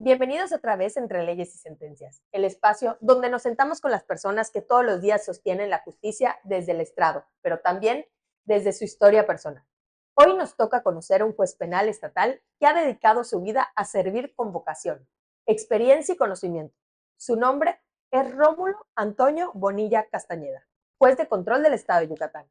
Bienvenidos otra vez Entre Leyes y Sentencias, el espacio donde nos sentamos con las personas que todos los días sostienen la justicia desde el estrado, pero también desde su historia personal. Hoy nos toca conocer a un juez penal estatal que ha dedicado su vida a servir con vocación, experiencia y conocimiento. Su nombre es Rómulo Antonio Bonilla Castañeda, juez de control del estado de Yucatán.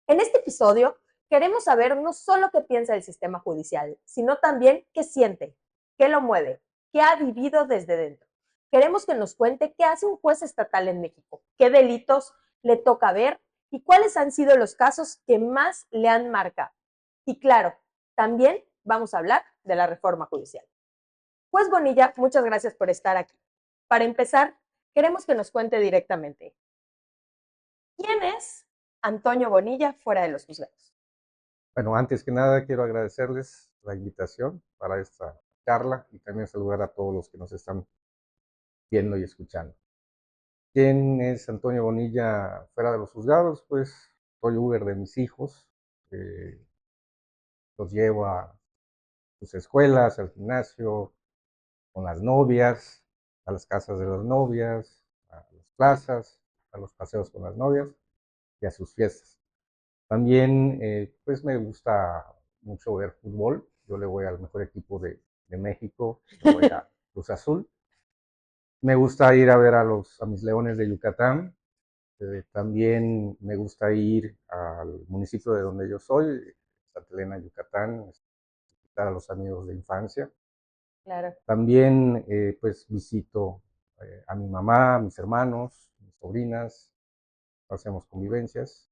En este episodio queremos saber no solo qué piensa el sistema judicial, sino también qué siente, qué lo mueve, qué ha vivido desde dentro. Queremos que nos cuente qué hace un juez estatal en México, qué delitos le toca ver y cuáles han sido los casos que más le han marcado. Y claro, también vamos a hablar de la reforma judicial. Juez Bonilla, muchas gracias por estar aquí. Para empezar, queremos que nos cuente directamente, ¿quién es Antonio Bonilla fuera de los juzgados? Bueno, antes que nada quiero agradecerles la invitación para esta charla y también saludar a todos los que nos están viendo y escuchando. ¿Quién es Antonio Bonilla fuera de los juzgados? Pues soy Uber de mis hijos, eh, los llevo a sus escuelas, al gimnasio, con las novias, a las casas de las novias, a las plazas, a los paseos con las novias y a sus fiestas. También, pues me gusta mucho ver fútbol. Yo le voy al mejor equipo de México, le voy a Cruz Azul. Me gusta ir a ver a mis Leones de Yucatán. También me gusta ir al municipio de donde yo soy, Santa Elena, Yucatán, visitar a los amigos de infancia. Claro. También, pues visito a mi mamá, a mis hermanos, mis sobrinas, hacemos convivencias.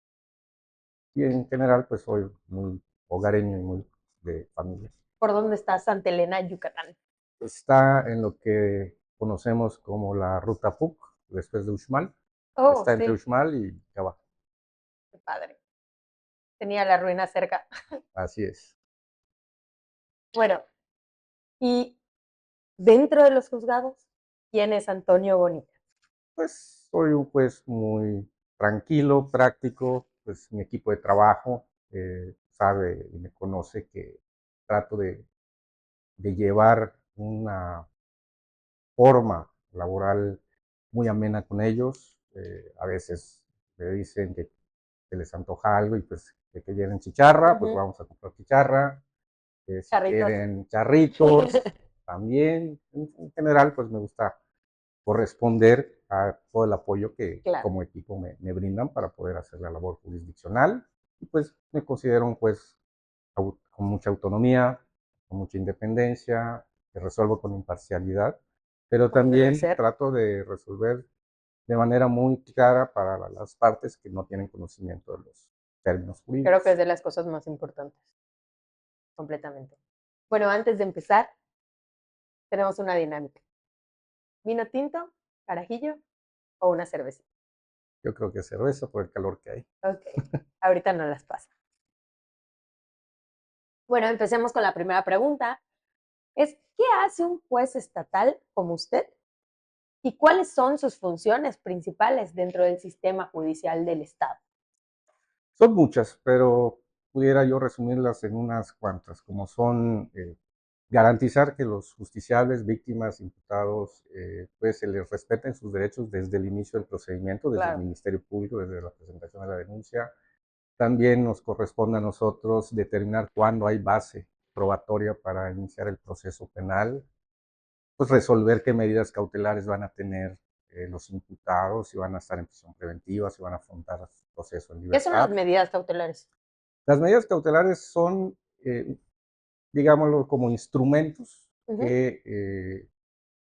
Y en general, pues soy muy hogareño y muy de familia. ¿Por dónde está Santa Elena, Yucatán? Está en lo que conocemos como la Ruta PUC, después de Uxmal. Oh, Está entre sí, Uxmal y Cabá. qué padre. Tenía la ruina cerca. Así es. Bueno, y dentro de los juzgados, ¿quién es Antonio Bonilla? Pues soy un juez muy tranquilo, práctico. Pues mi equipo de trabajo sabe y me conoce que trato de llevar una forma laboral muy amena con ellos. A veces me dicen que les antoja algo y pues que quieren chicharra, pues Ujú. vamos a comprar chicharra. Si Charritos. quieren charritos, también. En general, pues me gusta corresponder a todo el apoyo que Claro. como equipo me brindan para poder hacer la labor jurisdiccional. Y pues me considero un juez con mucha autonomía, con mucha independencia, que resuelvo con imparcialidad, pero Como debe también ser. trato de resolver de manera muy clara para las partes que no tienen conocimiento de los términos Creo que es jurídicos. de las cosas más importantes, completamente. Bueno, antes de empezar, tenemos una dinámica. ¿Vino tinto, carajillo o una cervecita? Yo creo que cerveza por el calor que hay. Ok, ahorita no las pasa. Bueno, empecemos con la primera pregunta. ¿Qué hace un juez estatal como usted y cuáles son sus funciones principales dentro del sistema judicial del Estado? Son muchas, pero pudiera yo resumirlas en unas cuantas, como son garantizar que los justiciables, víctimas, imputados, pues se les respeten sus derechos desde el inicio del procedimiento, desde el Claro. Ministerio Público, desde la presentación de la denuncia. También nos corresponde a nosotros determinar cuándo hay base probatoria para iniciar el proceso penal, pues resolver qué medidas cautelares van a tener los imputados, si van a estar en prisión preventiva, si van a afrontar su proceso en ¿Qué son las libertad. medidas cautelares? Las medidas cautelares son, digámoslo, como instrumentos Ujú. que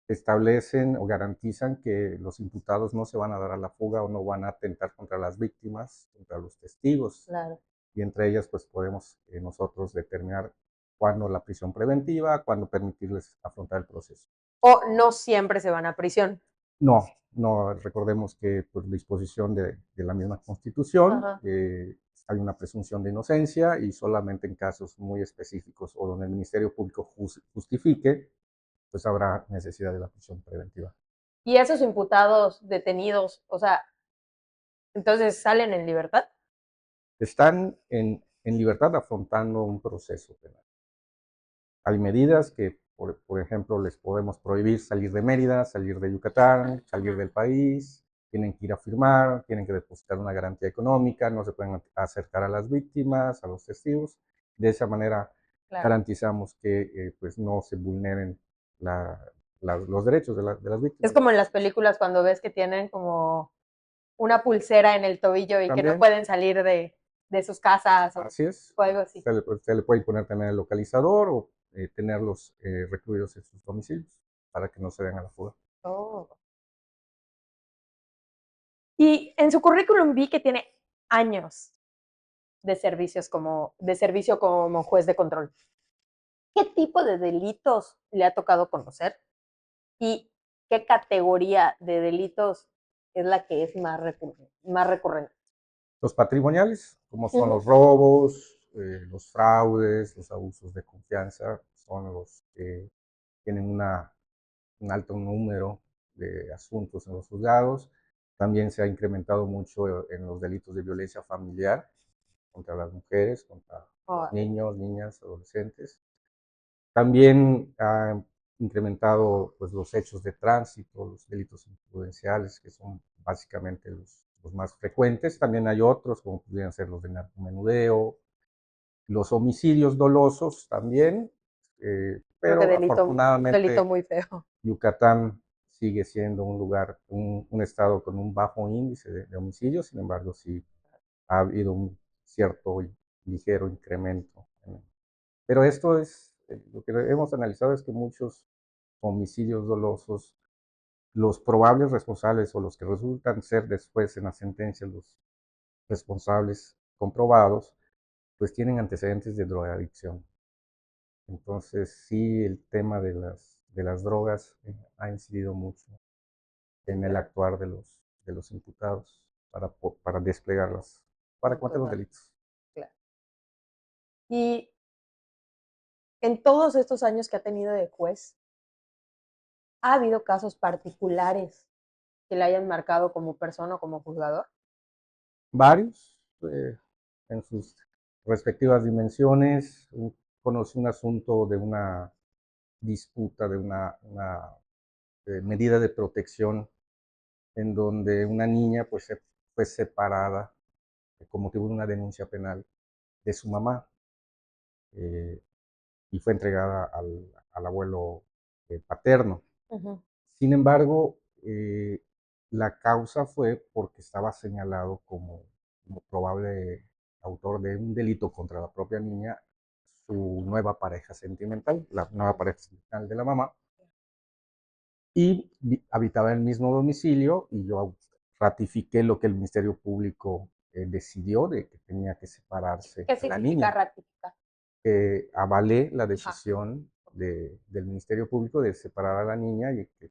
establecen o garantizan que los imputados no se van a dar a la fuga o no van a atentar contra las víctimas, contra los testigos. Claro. Y entre ellas, pues podemos nosotros determinar cuándo la prisión preventiva, cuándo permitirles afrontar el proceso. O no siempre se van a prisión. No, no, recordemos que por disposición de la misma Constitución Ajá. hay una presunción de inocencia y solamente en casos muy específicos o donde el Ministerio Público justifique, pues habrá necesidad de la prisión preventiva. Y esos imputados detenidos, o sea, entonces salen en libertad. Están en libertad afrontando un proceso penal. Hay medidas que Por ejemplo, les podemos prohibir salir de Mérida, salir de Yucatán, salir del país, tienen que ir a firmar, tienen que depositar una garantía económica, no se pueden acercar a las víctimas, a los testigos. De esa manera Claro. garantizamos que pues no se vulneren los derechos de las víctimas. Es como en las películas cuando ves que tienen como una pulsera en el tobillo y que no También, pueden salir de sus casas así es. o algo así. Se le puede poner también el localizador o tenerlos recluidos en sus domicilios para que no se den a la fuga. Oh. Y en su currículum vi que tiene años de servicio como juez de control. ¿Qué tipo de delitos le ha tocado conocer? ¿Y qué categoría de delitos es la que es más recurrente? Los patrimoniales, como son Ujú. los robos, los fraudes, los abusos de confianza, son los que tienen un alto número de asuntos en los juzgados. También se ha incrementado mucho en los delitos de violencia familiar contra las mujeres, contra Oh, niños, niñas, adolescentes. También ha incrementado pues, los hechos de tránsito, los delitos imprudenciales, que son básicamente los más frecuentes. También hay otros, como pudieran ser los de narcomenudeo, los homicidios dolosos también, creo que pero delito afortunadamente muy feo. Yucatán sigue siendo un lugar, un estado con un bajo índice de homicidios, sin embargo, sí ha habido un cierto y ligero incremento. Pero esto es, lo que hemos analizado es que muchos homicidios dolosos, los probables responsables o los que resultan ser después en la sentencia los responsables comprobados, pues tienen antecedentes de drogadicción. Entonces, sí, el tema de las drogas ha incidido mucho en el actuar de los imputados para desplegarlas, para No, cometer los total, delitos. claro. Y en todos estos años que ha tenido de juez, ¿ha habido casos particulares que le hayan marcado como persona o como juzgador? Varios, en sus respectivas dimensiones. Conocí un asunto de una disputa, de una medida de protección en donde una niña pues fue separada con motivo de una denuncia penal de su mamá eh, y fue entregada al abuelo paterno. Ujú. Sin embargo, la causa fue porque estaba señalado como probable autor de un delito contra la propia niña, su nueva pareja sentimental, la nueva pareja sentimental de la mamá, y habitaba en el mismo domicilio y yo ratifiqué lo que el Ministerio Público decidió de que tenía que separarse ¿Qué a la significa niña. ratificar? Avalé la Ajá, decisión del Ministerio Público de separar a la niña y que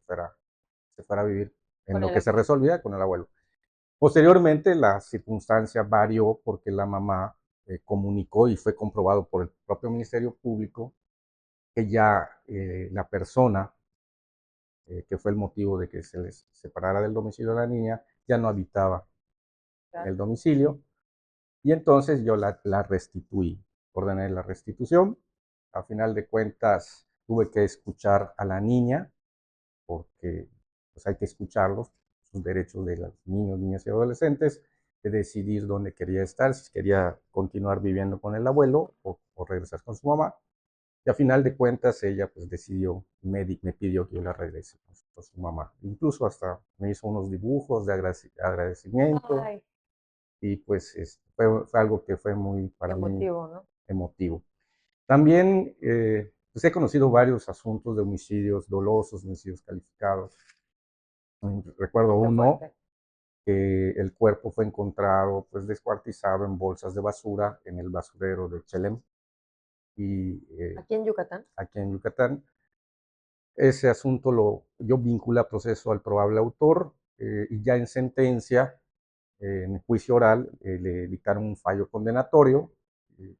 se fuera a vivir en con lo el que se abuelo. resolvía con el abuelo. Posteriormente, la circunstancia varió porque la mamá comunicó y fue comprobado por el propio Ministerio Público que ya la persona que fue el motivo de que se les separara del domicilio de la niña ya no habitaba en Claro. el domicilio y entonces yo la restituí, ordené la restitución. A final de cuentas, tuve que escuchar a la niña porque pues hay que escucharlos, sus derechos de los niños, niñas y adolescentes, de decidir dónde quería estar, si quería continuar viviendo con el abuelo o regresar con su mamá. Y a final de cuentas ella pues decidió, me pidió que yo la regrese con su mamá. Incluso hasta me hizo unos dibujos de agradecimiento Ay, y pues fue algo que fue muy para mí emotivo, ¿no? emotivo. También pues he conocido varios asuntos de homicidios dolosos, homicidios calificados. Recuerdo Qué uno fuerte. que el cuerpo fue encontrado pues descuartizado en bolsas de basura en el basurero de Chelem y Aquí en Yucatán. aquí en Yucatán. Ese asunto yo vinculé a proceso al probable autor y ya en sentencia, en juicio oral, le dictaron un fallo condenatorio.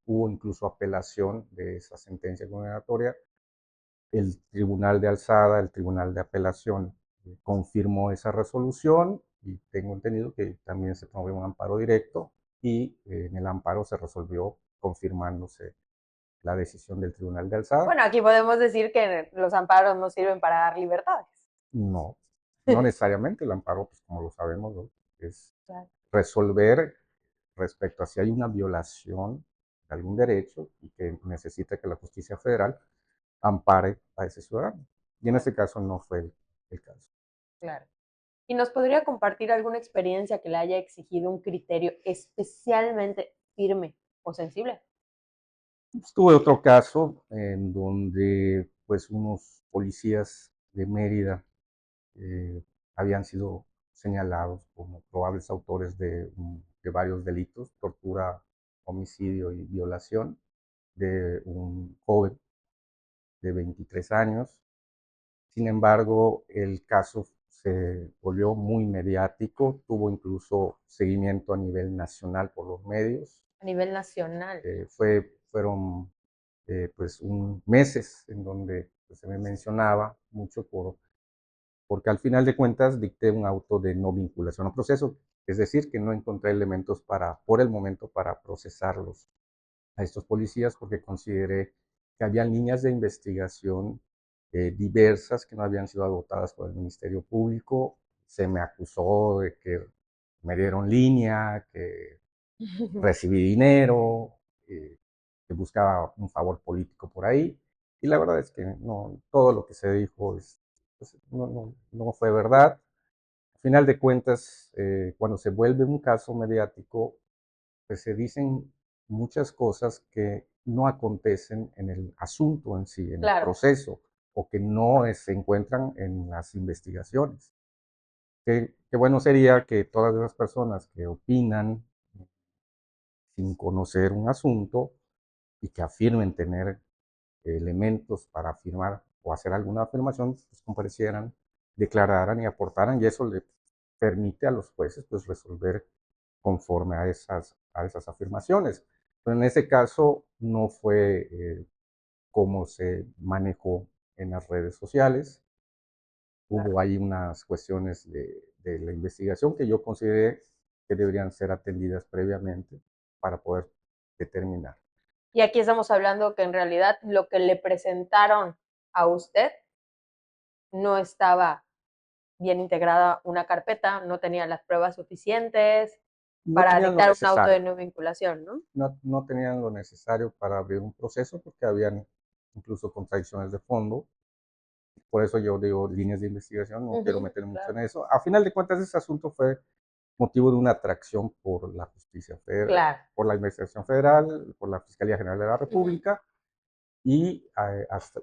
Hubo incluso apelación de esa sentencia condenatoria. El tribunal de alzada, el tribunal de apelación confirmó esa resolución y tengo entendido que también se promovió un amparo directo y en el amparo se resolvió confirmándose la decisión del Tribunal de Alzada. Bueno, aquí podemos decir que los amparos no sirven para dar libertades. No, no necesariamente el amparo, pues como lo sabemos, ¿no? Es Claro. resolver respecto a si hay una violación de algún derecho y que necesita que la justicia federal ampare a ese ciudadano. Y en este caso no fue el caso. Claro. ¿Y nos podría compartir alguna experiencia que le haya exigido un criterio especialmente firme o sensible? Tuve otro caso en donde pues unos policías de Mérida habían sido señalados como probables autores de varios delitos, tortura, homicidio y violación de un joven de 23 años. Sin embargo, el caso se volvió muy mediático, tuvo incluso seguimiento a nivel nacional por los medios. A nivel nacional. Fueron pues meses en donde pues, se me mencionaba mucho porque al final de cuentas dicté un auto de no vinculación al proceso, es decir, que no encontré elementos por el momento, para procesarlos a estos policías, porque consideré que había líneas de investigación diversas que no habían sido agotadas por el Ministerio Público. Se me acusó de que me dieron línea, que recibí dinero, que buscaba un favor político por ahí. Y la verdad es que no, todo lo que se dijo pues, no fue verdad. Al final de cuentas, cuando se vuelve un caso mediático, pues se dicen muchas cosas que no acontecen en el asunto en sí, en el Claro. proceso, o que no se encuentran en las investigaciones. Qué bueno sería que todas esas personas que opinan sin conocer un asunto y que afirmen tener elementos para afirmar o hacer alguna afirmación, pues comparecieran, declararan y aportaran, y eso le permite a los jueces pues resolver conforme a esas afirmaciones. Pero en ese caso no fue como se manejó en las redes sociales. Hubo ahí unas cuestiones de la investigación que yo consideré que deberían ser atendidas previamente para poder determinar. Y aquí estamos hablando que en realidad lo que le presentaron a usted no estaba bien integrada una carpeta, no tenía las pruebas suficientes No para tenían lo dictar un auto de necesario, no vinculación, ¿no? no tenían lo necesario para abrir un proceso porque habían incluso contradicciones de fondo. Por eso yo digo líneas de investigación, no quiero meter mucho Claro. en eso. A final de cuentas, ese asunto fue motivo de una atracción por la justicia federal, Claro. por la Administración Federal, por la Fiscalía General de la República, y hasta,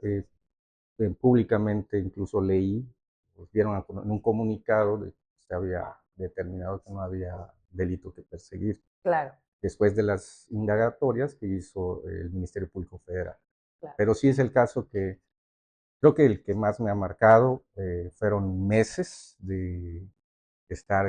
públicamente incluso leí, pues, dieron en un comunicado de que se había determinado que no había delito que perseguir Claro. después de las indagatorias que hizo el Ministerio Público Federal. Claro. Pero sí es el caso que creo que el que más me ha marcado fueron meses de estar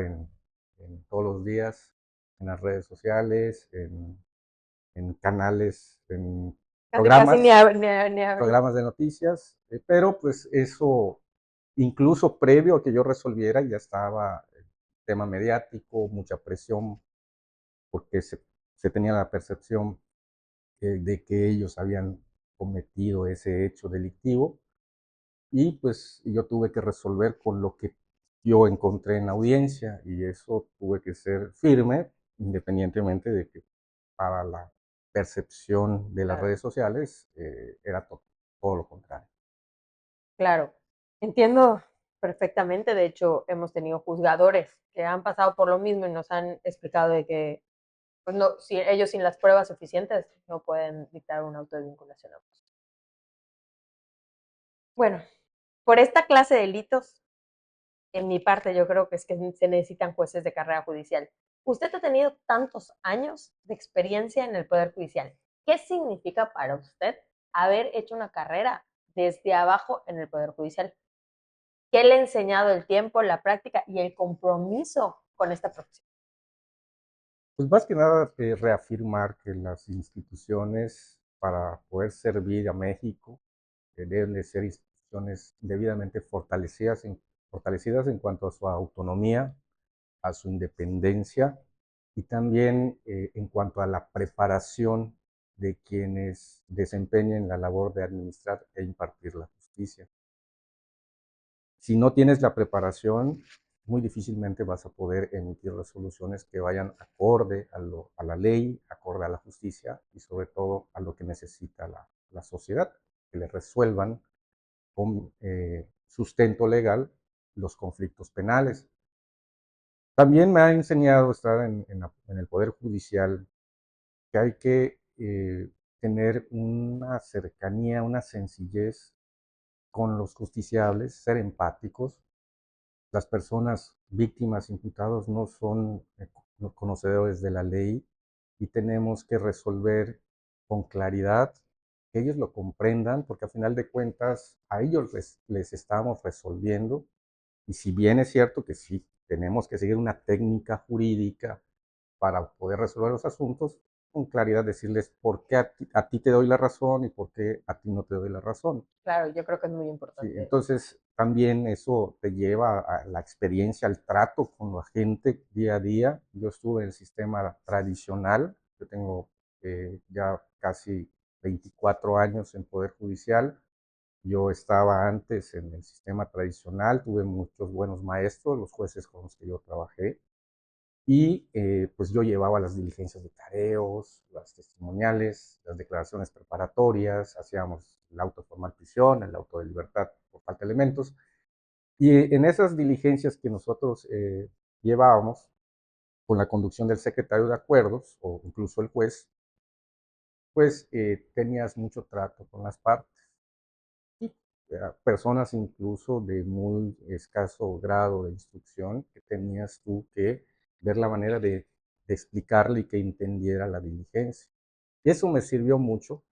todos los días en las redes sociales, en canales, en Casi ni, programas, ni abrí. programas de noticias, pero pues eso, incluso previo a que yo resolviera, ya estaba el tema mediático, mucha presión, porque se tenía la percepción de que ellos habían cometido ese hecho delictivo, y pues yo tuve que resolver con lo que yo encontré en la audiencia, y eso tuve que ser firme, independientemente de que para la percepción de las Claro. redes sociales era todo lo contrario. Claro. Entiendo perfectamente. De hecho, hemos tenido juzgadores que han pasado por lo mismo y nos han explicado de que pues no, si ellos sin las pruebas suficientes no pueden dictar un auto de vinculación a proceso. Bueno, por esta clase de delitos, en mi parte yo creo que es que se necesitan jueces de carrera judicial. Usted ha tenido tantos años de experiencia en el Poder Judicial. ¿Qué significa para usted haber hecho una carrera desde abajo en el Poder Judicial? ¿Qué le ha enseñado el tiempo, la práctica y el compromiso con esta profesión? Pues más que nada reafirmar que las instituciones para poder servir a México deben de ser instituciones debidamente fortalecidas en cuanto a su autonomía, a su independencia, y también en cuanto a la preparación de quienes desempeñen la labor de administrar e impartir la justicia. Si no tienes la preparación, muy difícilmente vas a poder emitir resoluciones que vayan acorde a la ley, acorde a la justicia y sobre todo a lo que necesita la sociedad, que le resuelvan con sustento legal los conflictos penales. También me ha enseñado estar en el Poder Judicial que hay que tener una cercanía, una sencillez con los justiciables, ser empáticos. Las personas víctimas, imputados, no son conocedores de la ley y tenemos que resolver con claridad, que ellos lo comprendan, porque a final de cuentas a ellos les estamos resolviendo. Y si bien es cierto que sí, tenemos que seguir una técnica jurídica para poder resolver los asuntos, con claridad decirles por qué a ti te doy la razón y por qué a ti no te doy la razón. Claro, yo creo que es muy Sí, importante. entonces también eso te lleva a la experiencia, al trato con la gente día a día. Yo estuve en el sistema tradicional, yo tengo ya casi 24 años en Poder Judicial. Yo estaba antes en el sistema tradicional, tuve muchos buenos maestros, los jueces con los que yo trabajé, y pues yo llevaba las diligencias de careos, las testimoniales, las declaraciones preparatorias, hacíamos el auto de formal prisión, el auto de libertad por falta de elementos. Y en esas diligencias que nosotros llevábamos, con la conducción del secretario de acuerdos o incluso el juez, pues tenías mucho trato con las partes. Y personas incluso de muy escaso grado de instrucción que tenías tú que ver la manera de explicarle y que entendiera la diligencia. Y eso me sirvió mucho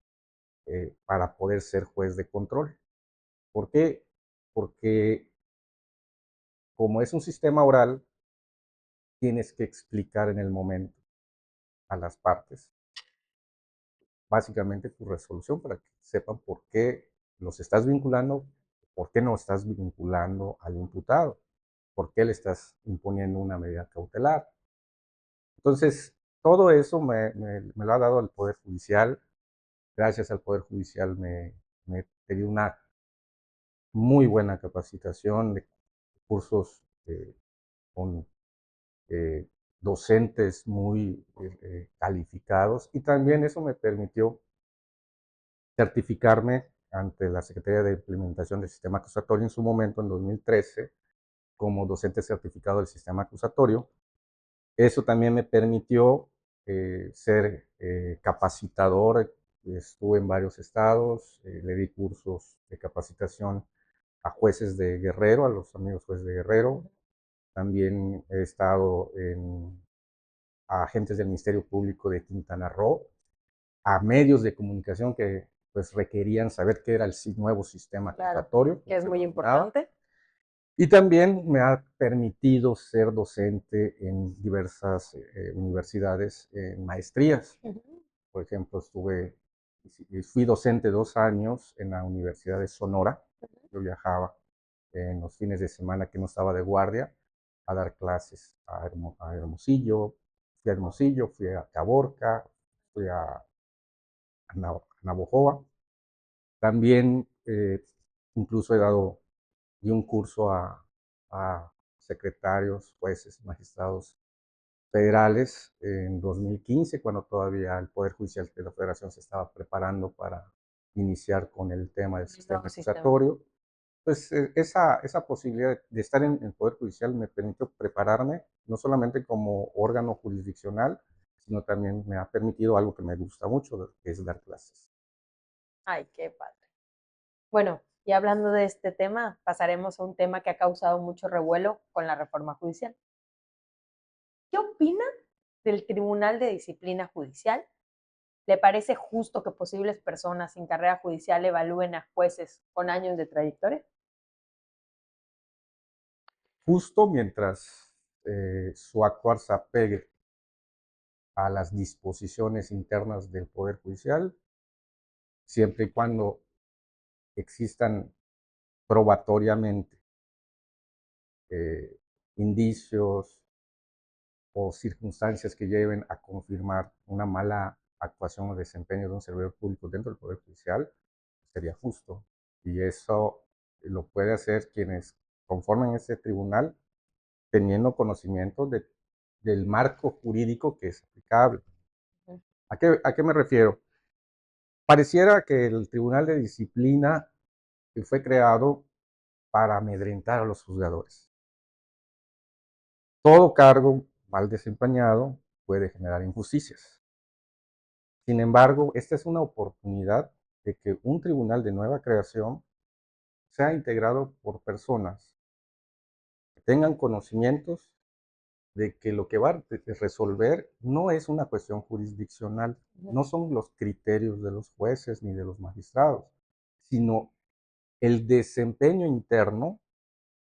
para poder ser juez de control. ¿Por qué? Porque como es un sistema oral, tienes que explicar en el momento a las partes básicamente tu resolución para que sepan por qué los estás vinculando, por qué no estás vinculando al imputado, por qué le estás imponiendo una medida cautelar. Entonces, todo eso me lo ha dado el Poder Judicial. Gracias al Poder Judicial me he tenido una muy buena capacitación de cursos con eh, docentes muy calificados y también eso me permitió certificarme ante la Secretaría de Implementación del Sistema Acusatorio en su momento, en 2013, como docente certificado del sistema acusatorio. Eso también me permitió ser capacitador. Estuve en varios estados, le di cursos de capacitación a jueces de Guerrero, a los amigos jueces de Guerrero. También he estado a agentes del Ministerio Público de Quintana Roo, a medios de comunicación que pues requerían saber qué era el nuevo sistema Claro, acusatorio, que es se muy funcionaba. importante. Y también me ha permitido ser docente en diversas universidades en maestrías. Ujú. Por ejemplo, fui docente 2 años en la Universidad de Sonora. Yo viajaba en los fines de semana que no estaba de guardia a dar clases a Hermosillo. Fui a Hermosillo, fui a Caborca, fui a Navojoa. También incluso di un curso a secretarios, jueces, magistrados federales en 2015, cuando todavía el Poder Judicial de la Federación se estaba preparando para iniciar con el tema del El sistema nuevo sistema. acusatorio. Pues esa posibilidad de estar en el Poder Judicial me permitió prepararme, no solamente como órgano jurisdiccional, sino también me ha permitido algo que me gusta mucho, que es dar clases. Ay, qué padre. Bueno, y hablando de este tema, pasaremos a un tema que ha causado mucho revuelo con la reforma judicial. ¿Qué opina del Tribunal de Disciplina Judicial? ¿Le parece justo que posibles personas sin carrera judicial evalúen a jueces con años de trayectoria? Justo mientras su actuar se apegue a las disposiciones internas del Poder Judicial, siempre y cuando existan probatoriamente eh, indicios o circunstancias que lleven a confirmar una mala actuación o desempeño de un servidor público dentro del Poder Judicial sería justo. Y eso lo puede hacer quienes conformen este tribunal teniendo conocimiento del marco jurídico que es aplicable. ¿A qué me refiero? Pareciera que el Tribunal de Disciplina fue creado para amedrentar a los juzgadores. Todo cargo mal desempeñado puede generar injusticias. Sin embargo, esta es una oportunidad de que un tribunal de nueva creación sea integrado por personas que tengan conocimientos de que lo que va a resolver no es una cuestión jurisdiccional, no son los criterios de los jueces ni de los magistrados, sino el desempeño interno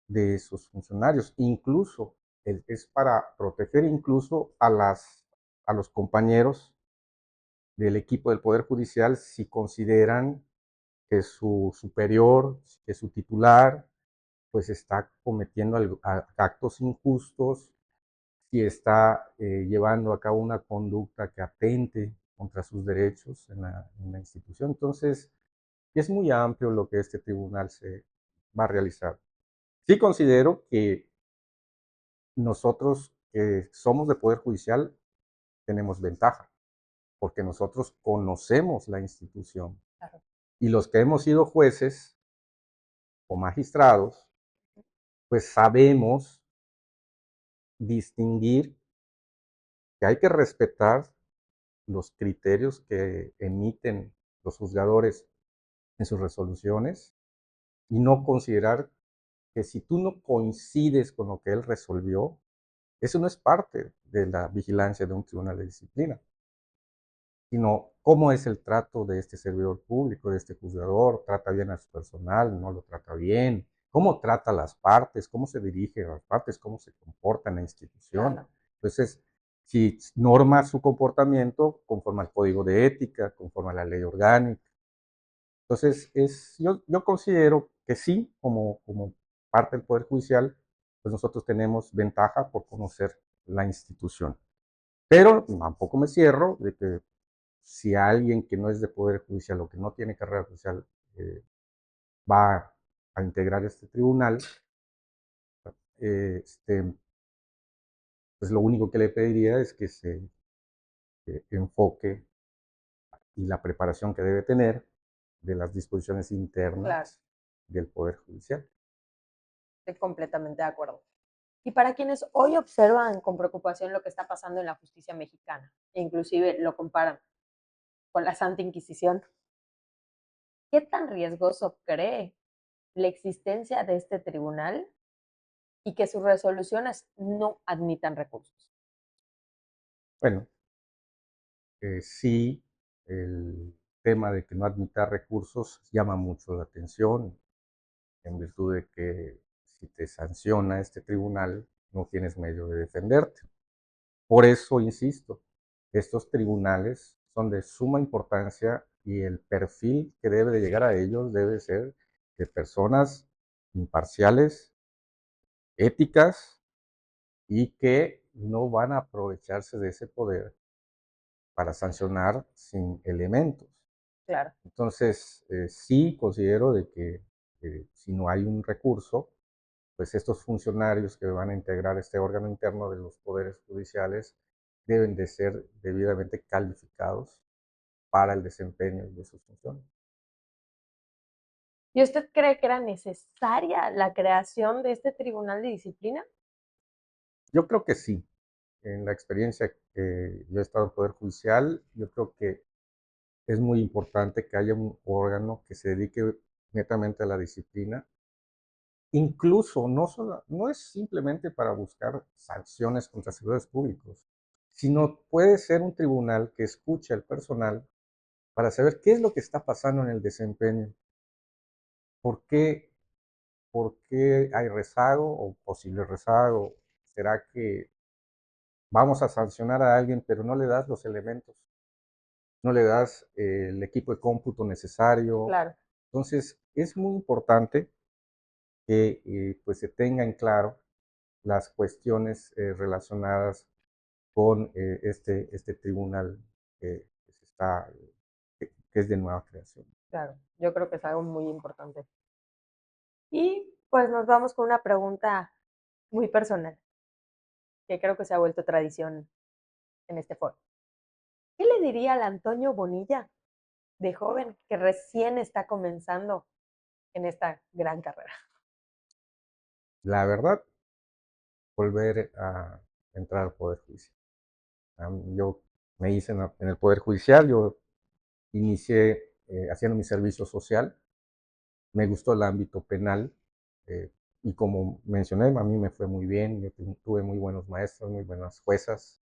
de sus funcionarios. Incluso es para proteger incluso a los compañeros del equipo del Poder Judicial si consideran que su superior, que su titular, pues está cometiendo actos injustos, si está llevando a cabo una conducta que atente contra sus derechos en la institución. Entonces, es muy amplio lo que este tribunal se va a realizar. Sí considero que nosotros que somos de Poder Judicial tenemos ventaja, porque nosotros conocemos la institución. Claro. Y los que hemos sido jueces o magistrados, pues sabemos distinguir que hay que respetar los criterios que emiten los juzgadores en sus resoluciones y no considerar que si tú no coincides con lo que él resolvió, eso no es parte de la vigilancia de un tribunal de disciplina, sino cómo es el trato de este servidor público, de este juzgador, trata bien a su personal, no lo trata bien, cómo trata a las partes, cómo se dirige a las partes, cómo se comporta en la institución. Claro. Entonces, si norma su comportamiento conforme al código de ética, conforme a la ley orgánica. Entonces, yo considero que sí, como parte del Poder Judicial, pues nosotros tenemos ventaja por conocer la institución. Pero tampoco me cierro de que si alguien que no es de Poder Judicial o que no tiene carrera judicial va a integrar este tribunal, este, pues lo único que le pediría es que se enfoque y la preparación que debe tener de las disposiciones internas Claro, del Poder Judicial. estoy completamente de acuerdo. Y para quienes hoy observan con preocupación lo que está pasando en la justicia mexicana, e inclusive lo comparan con la Santa Inquisición, ¿qué tan riesgoso cree la existencia de este tribunal y que sus resoluciones no admitan recursos? Bueno, sí, el tema de que no admita recursos llama mucho la atención en virtud de que si te sanciona este tribunal no tienes medio de defenderte. Por eso, insisto, estos tribunales son de suma importancia y el perfil que debe de llegar a ellos debe ser de personas imparciales, éticas y que no van a aprovecharse de ese poder para sancionar sin elementos. Claro. Entonces, sí considero de que si no hay un recurso, pues estos funcionarios que van a integrar este órgano interno de los poderes judiciales deben de ser debidamente calificados para el desempeño de sus funciones. ¿Y usted cree que era necesaria la creación de este tribunal de disciplina? Yo creo que sí. En la experiencia que yo he estado en Poder Judicial, yo creo que es muy importante que haya un órgano que se dedique netamente a la disciplina. Incluso no es simplemente para buscar sanciones contra servidores públicos, sino puede ser un tribunal que escuche al personal para saber qué es lo que está pasando en el desempeño, por qué, por qué hay rezago o posible rezago. ¿Será que vamos a sancionar a alguien pero no le das los elementos, no le das el equipo de cómputo necesario? Claro. Entonces, es muy importante que pues se tenga en claro las cuestiones relacionadas con este tribunal que se está, que es de nueva creación. Claro, yo creo que es algo muy importante. Y pues nos vamos con una pregunta muy personal, que creo que se ha vuelto tradición en este foro. ¿Qué le diría al Antonio Bonilla de joven que recién está comenzando en esta gran carrera? La verdad, volver a entrar al Poder Judicial. Yo me hice en el Poder Judicial, yo inicié haciendo mi servicio social, me gustó el ámbito penal y como mencioné, a mí me fue muy bien, yo tuve muy buenos maestros, muy buenas jueces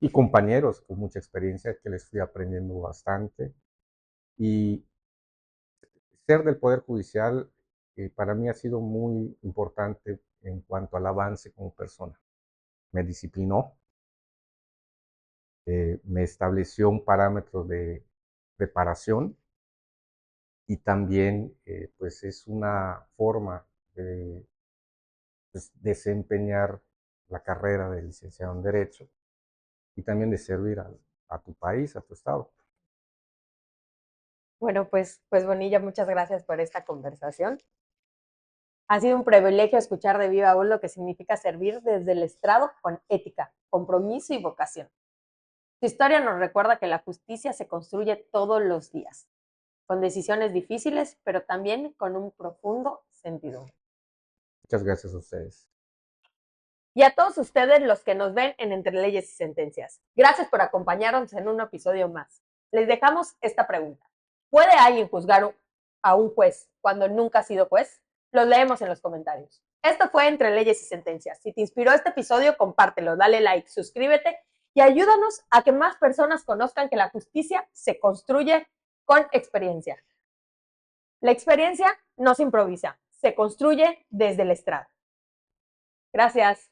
y compañeros con mucha experiencia que les fui aprendiendo bastante. Y ser del Poder Judicial para mí ha sido muy importante en cuanto al avance como persona. Me disciplinó, me estableció un parámetro de preparación y también pues es una forma de pues, desempeñar la carrera de licenciado en Derecho y también de servir a tu país, a tu estado. Bueno, pues Bonilla, muchas gracias por esta conversación. Ha sido un privilegio escuchar de viva voz lo que significa servir desde el estrado con ética, compromiso y vocación. Su historia nos recuerda que la justicia se construye todos los días, con decisiones difíciles, pero también con un profundo sentido. Muchas gracias a ustedes. Y a todos ustedes los que nos ven en Entre Leyes y Sentencias. Gracias por acompañarnos en un episodio más. Les dejamos esta pregunta. ¿Puede alguien juzgar a un juez cuando nunca ha sido juez? Los leemos en los comentarios. Esto fue Entre Leyes y Sentencias. Si te inspiró este episodio, compártelo, dale like, suscríbete y ayúdanos a que más personas conozcan que la justicia se construye con experiencia. La experiencia no se improvisa, se construye desde el estrado. Gracias.